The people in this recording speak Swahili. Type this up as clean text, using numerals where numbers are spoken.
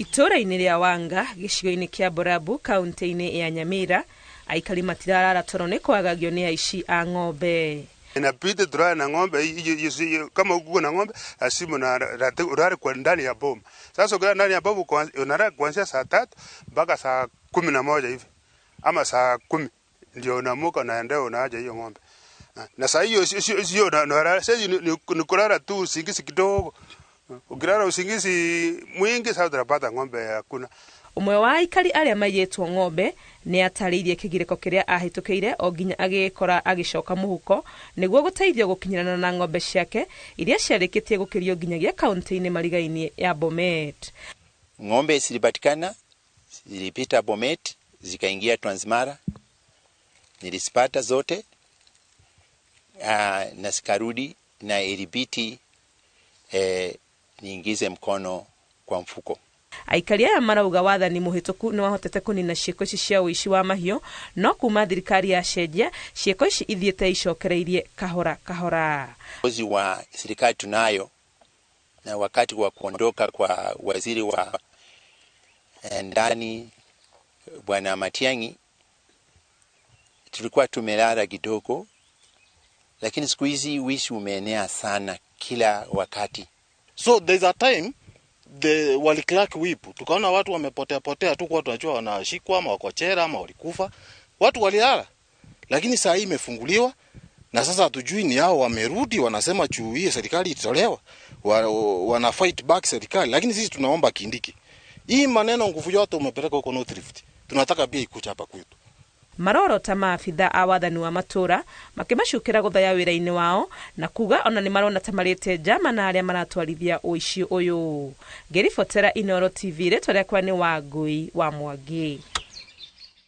Itora-inĩ rĩa Wanga gĩcigo-inĩ kĩa Borabu kaunti-inĩ ya Nyamira aikari matirarara toro nĩ kwagagio nĩ aici a ng'ombe. Inabidi turae na ng'ombe kama uko na ng'ombe asimu na urare kwa ndani ya boma. Sasa ukiwa ndani ya boma unalala kuanzia saa 3 mpaka saa 11 hivi ama saa 10 ndio unamuka naendea unaaja hiyo ng'ombe. Na saa hiyo sio sasa ni kulala tu usingizi kidogo. Ukilala usingizi mwingi sasa utapata ng'ombe hakuna. Umwe wa aikari aria maiyetwo ng'ombe ni atariirie kigiriko kiria ahitukiire o nginya agikora agicoka muhuko niguo guteithio gukinyirana na ng'ombe ciake iria ciarikitie gukirio nginyagia kaunti-ini marigaini ya Bomet. Ng'ombe zilipatikana, zilipita Bomet, zikaingia Transmara, nilizipata zote na zikarudi na ilibidi niingize mkono kwa mfuko. Aikari aya marauga wathani muhituku ni wahotete kunina cieko ici cia uici wa mahio no kuma thirikari ya cenjia cieko ici ithiete icokereirie kahora kahora. Uzi wa serikali tunayo na wakati wa kuondoka kwa waziri wa ndani Bwana Matiang'i tulikuwa tumelala kidogo, lakini siku hizi wizi umeenea sana kila wakati. So there's a time waliclack whip, tukaona watu wamepotea tu, kwa tunajua wanashikwa ama wako chera ama walikufa, watu walilala. Lakini saa hii imefunguliwa na sasa hatujui ni hao wamerudi, wanasema juu hii serikali itolewa, wana fight back serikali. Lakini sisi tunaomba Kindiki, hii maneno nguvu yote umepeleka huko North Rift, tunataka pia ikuja hapa kwetu. Maroro ta maabitha a wathani wa matura makimacukira guthaya wira-ini wao na kuga ona ni marona ta marite njama na aria maratwarithia uici uyu. Ngiribotera Inooro TV, ritwa riakwa ni Wangui wa Mwangi.